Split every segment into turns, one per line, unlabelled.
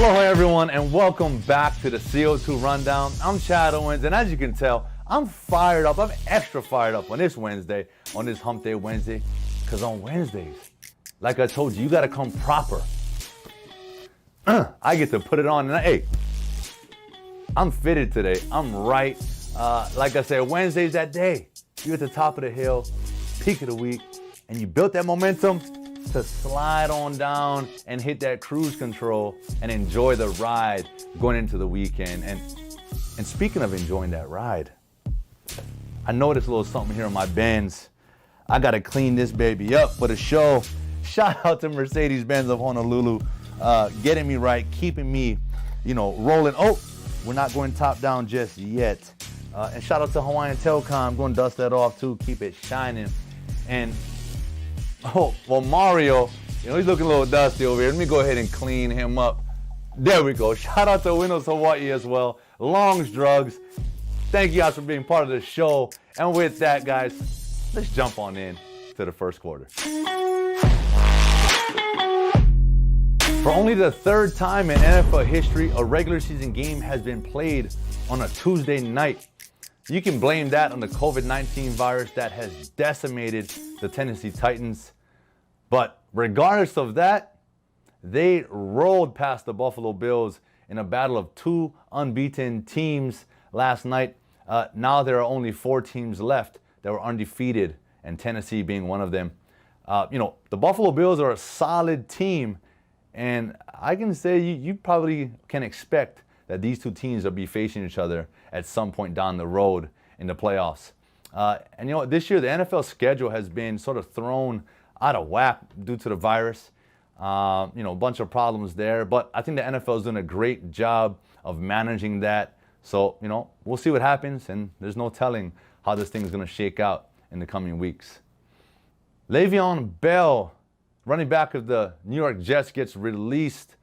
Aloha everyone and welcome back to the CO2 Rundown. I'm Chad Owens and as you can tell, I'm fired up. I'm extra fired up on this Wednesday, on this Hump Day Wednesday, because on Wednesdays, like I told you, you gotta come proper. I get to put it on and hey, I'm fitted today. I'm right. Like I said, Wednesday's that day. You're at the top of the hill, peak of the week, and you built that momentum to slide on down and hit that cruise control and enjoy the ride going into the weekend. And speaking of enjoying that ride, I noticed a little something here on my Benz. I gotta clean this baby up for the show. Shout out to Mercedes-Benz of Honolulu, getting me right, keeping me, rolling. Oh, we're not going top down just yet. And shout out to Hawaiian Telcom, going to dust that off too, keep it shining. And Mario, he's looking a little dusty over here. Let me go ahead and clean him up. There we go. Shout out to Windows Hawaii as well. Long's Drugs. Thank you guys for being part of the show. And with that, guys, let's jump on in to the first quarter. For only the third time in NFL history, a regular season game has been played on a Tuesday night. You can blame that on the COVID-19 virus that has decimated the Tennessee Titans. But regardless of that, they rolled past the Buffalo Bills in a battle of two unbeaten teams last night. Now there are only 4 teams left that were undefeated, and Tennessee being one of them. The Buffalo Bills are a solid team, and I can say you probably can expect that these two teams will be facing each other at some point down the road in the playoffs. And this year the NFL schedule has been sort of thrown out of whack due to the virus. A bunch of problems there, but I think the NFL is doing a great job of managing that. So, we'll see what happens, and there's no telling how this thing is going to shake out in the coming weeks. Le'Veon Bell, running back of the New York Jets, gets released.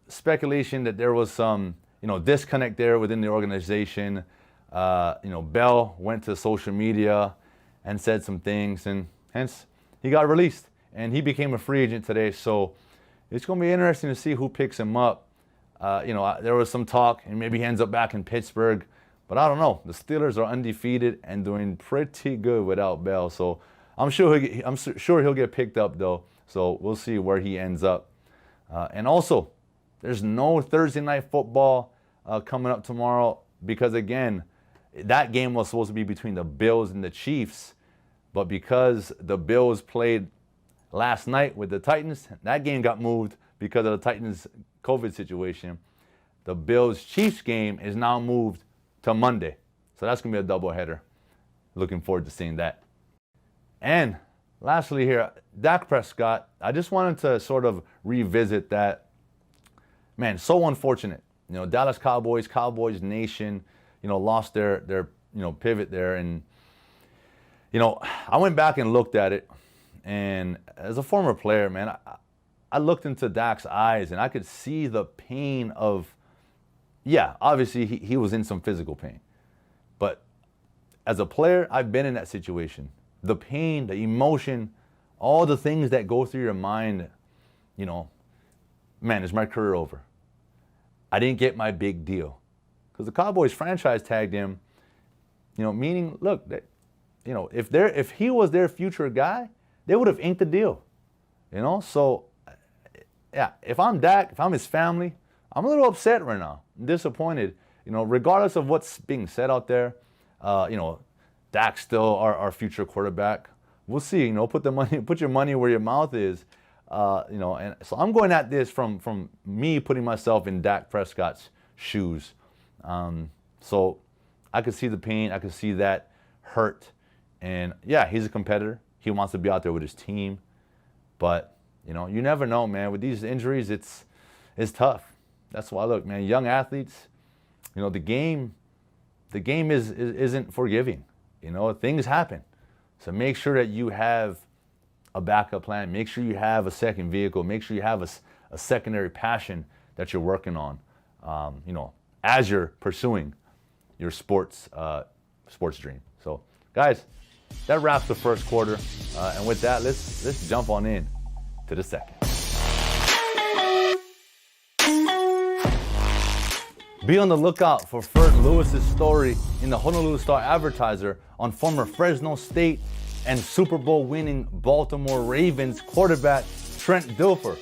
Speculation that there was some, disconnect there within the organization. Bell went to social media and said some things, and hence he got released. And he became a free agent today, so it's going to be interesting to see who picks him up. There was some talk, and maybe he ends up back in Pittsburgh, but I don't know. The Steelers are undefeated and doing pretty good without Bell, so I'm sure he'll get picked up though. So we'll see where he ends up. And also, there's no Thursday night football coming up tomorrow because, again, that game was supposed to be between the Bills and the Chiefs. But because the Bills played last night with the Titans, that game got moved because of the Titans' COVID situation. The Bills-Chiefs game is now moved to Monday. So that's going to be a doubleheader. Looking forward to seeing that. And lastly here, Dak Prescott, I just wanted to sort of revisit that. Man, so unfortunate. Dallas Cowboys Nation, lost their pivot there. And, I went back and looked at it. And as a former player, man, I looked into Dak's eyes and I could see the pain of, obviously he was in some physical pain. But as a player, I've been in that situation. The pain, the emotion, all the things that go through your mind, man, is my career over? I didn't get my big deal. Because the Cowboys franchise tagged him, meaning, look, if he was their future guy, they would have inked the deal. So, if I'm Dak, if I'm his family, I'm a little upset right now. I'm disappointed. Regardless of what's being said out there, Dak's still our future quarterback. We'll see. Put your money where your mouth is. And so I'm going at this from me putting myself in Dak Prescott's shoes. So I could see the pain. I could see that hurt. And he's a competitor. He wants to be out there with his team. But, you never know, man. With these injuries, it's tough. That's why, look, man, young athletes, the game isn't forgiving. Things happen. So make sure that you have a backup plan. Make sure you have a second vehicle. Make sure you have a secondary passion that you're working on, as you're pursuing your sports dream. So, guys, that wraps the first quarter. And with that, let's jump on in to the second. Be on the lookout for Ferd Lewis's story in the Honolulu Star-Advertiser on former Fresno State and Super Bowl winning Baltimore Ravens quarterback Trent Dilfer.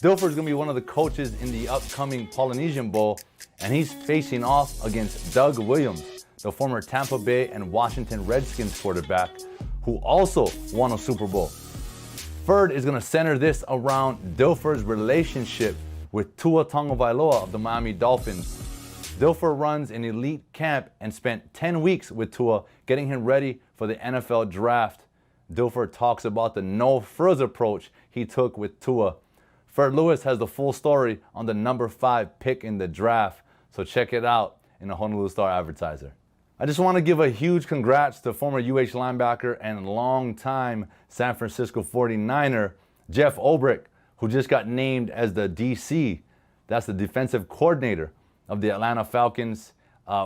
Dilfer is going to be one of the coaches in the upcoming Polynesian Bowl, and he's facing off against Doug Williams, the former Tampa Bay and Washington Redskins quarterback, who also won a Super Bowl. Ferd is going to center this around Dilfer's relationship with Tua Tagovailoa of the Miami Dolphins. Dilfer runs an elite camp and spent 10 weeks with Tua, getting him ready for the NFL draft. Dilfer talks about the no-frills approach he took with Tua. Ferd Lewis has the full story on the number 5 pick in the draft, so check it out in the Honolulu Star-Advertiser. I just want to give a huge congrats to former UH linebacker and longtime San Francisco 49er, Jeff Ulbrich, who just got named as the DC. That's the defensive coordinator of the Atlanta Falcons.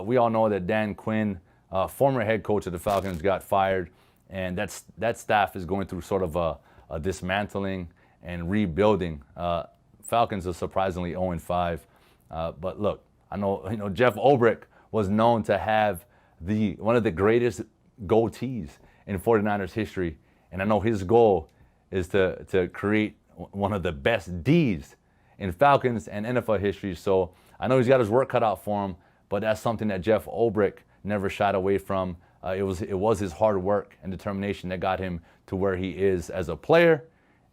We all know that Dan Quinn, former head coach of the Falcons, got fired, and that staff is going through sort of a dismantling and rebuilding. Falcons are surprisingly 0-5. But look, I know Jeff Ulbrich was known to have one of the greatest goatees in 49ers history, and I know his goal is to create one of the best Ds in Falcons and NFL history. So I know he's got his work cut out for him, but that's something that Jeff Ulbrich never shied away from. It was his hard work and determination that got him to where he is as a player,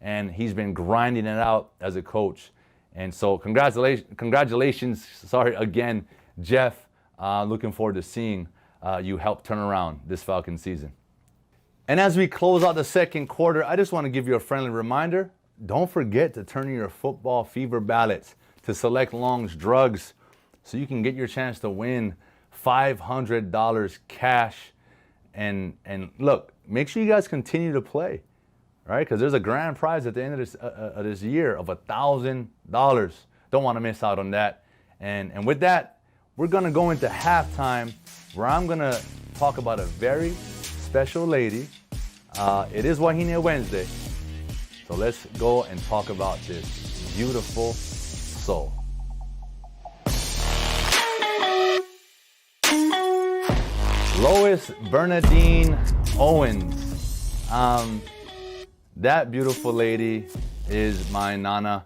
and he's been grinding it out as a coach. And so congratulations, again, Jeff. Looking forward to seeing you help turn around this Falcons season. And as we close out the second quarter, I just want to give you a friendly reminder. Don't forget to turn in your football fever ballots to Select Long's Drugs so you can get your chance to win $500 cash. And look, make sure you guys continue to play, right? Because there's a grand prize at the end of this year of $1,000. Don't want to miss out on that. And with that, we're going to go into halftime, where I'm going to talk about a very special lady. It is Wahine Wednesday. So let's go and talk about this beautiful soul. Lois Bernadine Owens. That beautiful lady is my Nana,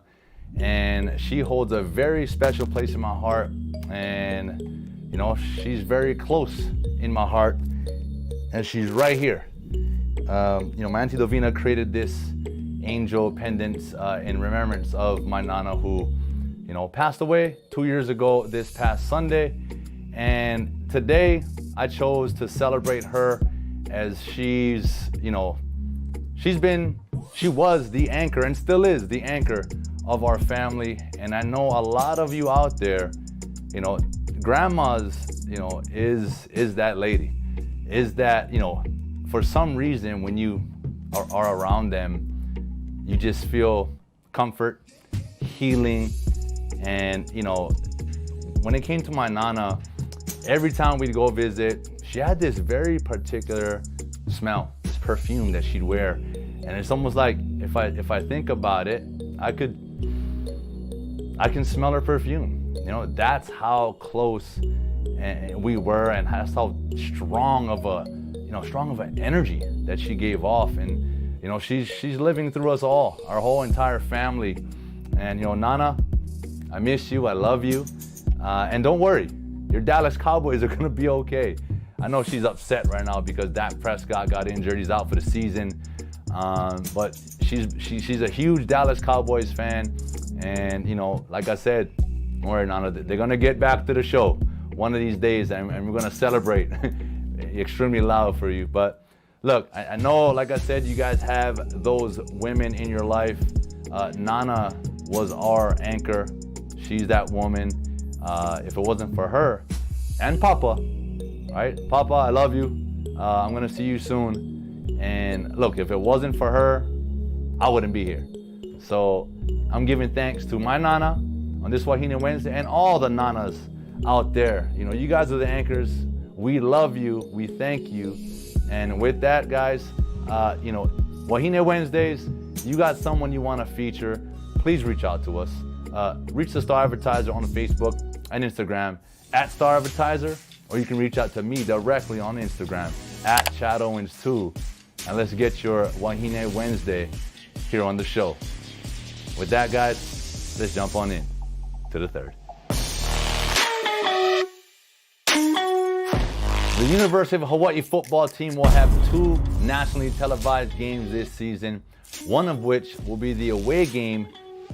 and she holds a very special place in my heart. And she's very close in my heart, and she's right here. My Auntie Lovina created this angel pendant in remembrance of my Nana, who passed away 2 years ago this past Sunday. And today I chose to celebrate her, as she was the anchor and still is the anchor of our family. And I know a lot of you out there, grandmas, is that lady, is that, for some reason when you are around them, you just feel comfort, healing. And when it came to my Nana, every time we'd go visit, she had this very particular smell, this perfume that she'd wear. And it's almost like, if I think about it, I can smell her perfume. That's how close we were, and that's how strong of an energy that she gave off. And she's living through us all, our whole entire family. And Nana, I miss you, I love you, and don't worry, your Dallas Cowboys are gonna be okay. I know she's upset right now because Dak Prescott got injured, he's out for the season, but she's a huge Dallas Cowboys fan. And like I said, don't worry, Nana, they're gonna get back to the show one of these days, and we're gonna celebrate extremely loud for you. But look, I know, like I said, you guys have those women in your life. Nana was our anchor. She's that woman. If it wasn't for her and Papa, right? Papa, I love you. I'm gonna see you soon. And look, if it wasn't for her, I wouldn't be here. So I'm giving thanks to my Nana on this Wahine Wednesday, and all the Nanas out there. You guys are the anchors. We love you. We thank you. And with that, guys, Wahine Wednesdays, you got someone you want to feature, please reach out to us. Reach the Star Advertiser on Facebook and Instagram at Star-Advertiser, or you can reach out to me directly on Instagram at Chad Owens 2. And let's get your Wahine Wednesday here on the show. With that, guys, let's jump on in to the third. The University of Hawaii football team will have 2 nationally televised games this season, one of which will be the away game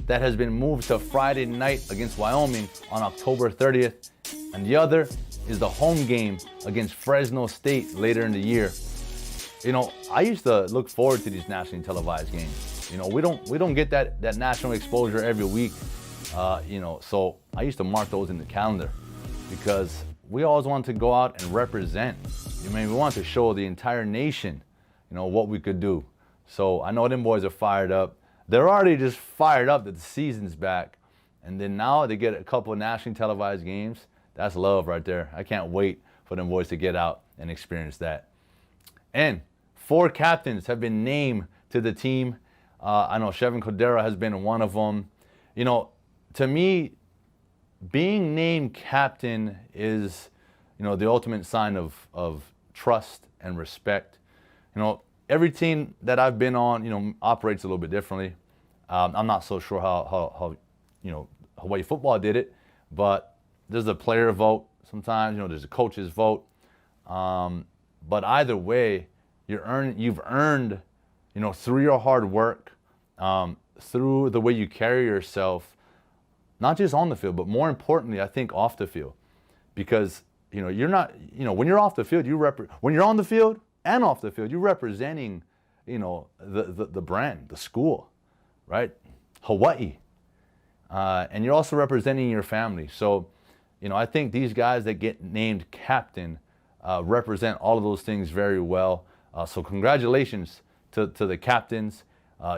that has been moved to Friday night against Wyoming on October 30th, and the other is the home game against Fresno State later in the year. You know, I used to look forward to these nationally televised games. You know, we don't get that national exposure every week, so I used to mark those in the calendar because we always wanted to go out and represent. I mean, we wanted to show the entire nation, what we could do. So I know them boys are fired up. They're already just fired up that the season's back. And then now they get a couple of nationally televised games. That's love right there. I can't wait for them boys to get out and experience that. And 4 captains have been named to the team. I know Chevin Cordero has been one of them. To me, being named captain is, the ultimate sign of trust and respect. Every team that I've been on, operates a little bit differently. I'm not so sure how Hawaii football did it, but there's a player vote sometimes. There's a coach's vote. But either way, you've earned, through your hard work, through the way you carry yourself, not just on the field, but more importantly, I think off the field. Because, you're not, when you're off the field, when you're on the field and off the field, you're representing, the brand, the school, right? Hawaii. And you're also representing your family. So, I think these guys that get named captain represent all of those things very well. So congratulations to the captains.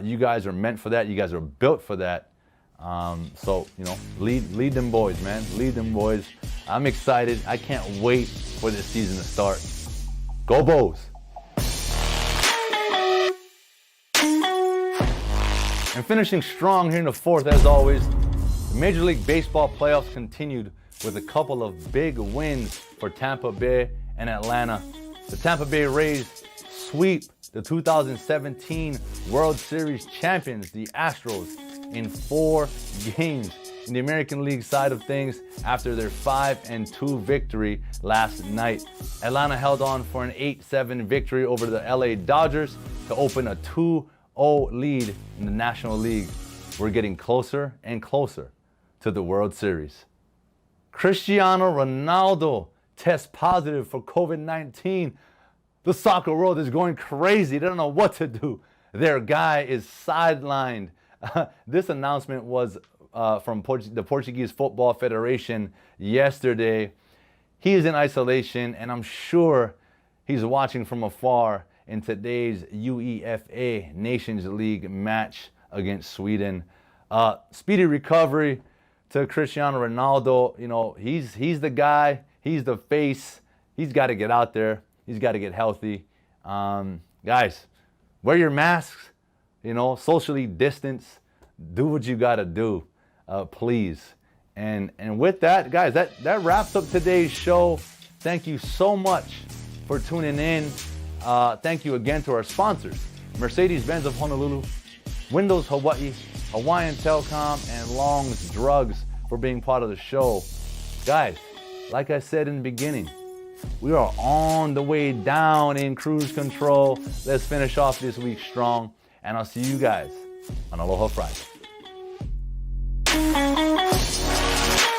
You guys are meant for that. You guys are built for that. Lead them boys, man. Lead them boys. I'm excited. I can't wait for this season to start. Go Bows! And finishing strong here in the fourth, as always, the Major League Baseball playoffs continued with a couple of big wins for Tampa Bay and Atlanta. The Tampa Bay Rays sweep the 2017 World Series champions, the Astros, in 4 games in the American League side of things after their 5-2 victory last night. Atlanta held on for an 8-7 victory over the LA Dodgers to open a 2-0 lead in the National League. We're getting closer and closer to the World Series. Cristiano Ronaldo tests positive for COVID-19. The soccer world is going crazy. They don't know what to do. Their guy is sidelined. This announcement was from the Portuguese Football Federation yesterday. He is in isolation, and I'm sure he's watching from afar in today's UEFA Nations League match against Sweden. Speedy recovery to Cristiano Ronaldo. He's the guy. He's the face. He's got to get out there. He's got to get healthy. Guys, wear your masks. Socially distance. Do what you got to do, please. And with that, guys, that wraps up today's show. Thank you so much for tuning in. Thank you again to our sponsors, Mercedes-Benz of Honolulu, Windows Hawaii, Hawaiian Telecom, and Long's Drugs for being part of the show. Guys, like I said in the beginning, we are on the way down in cruise control. Let's finish off this week strong, and I'll see you guys on Aloha Friday.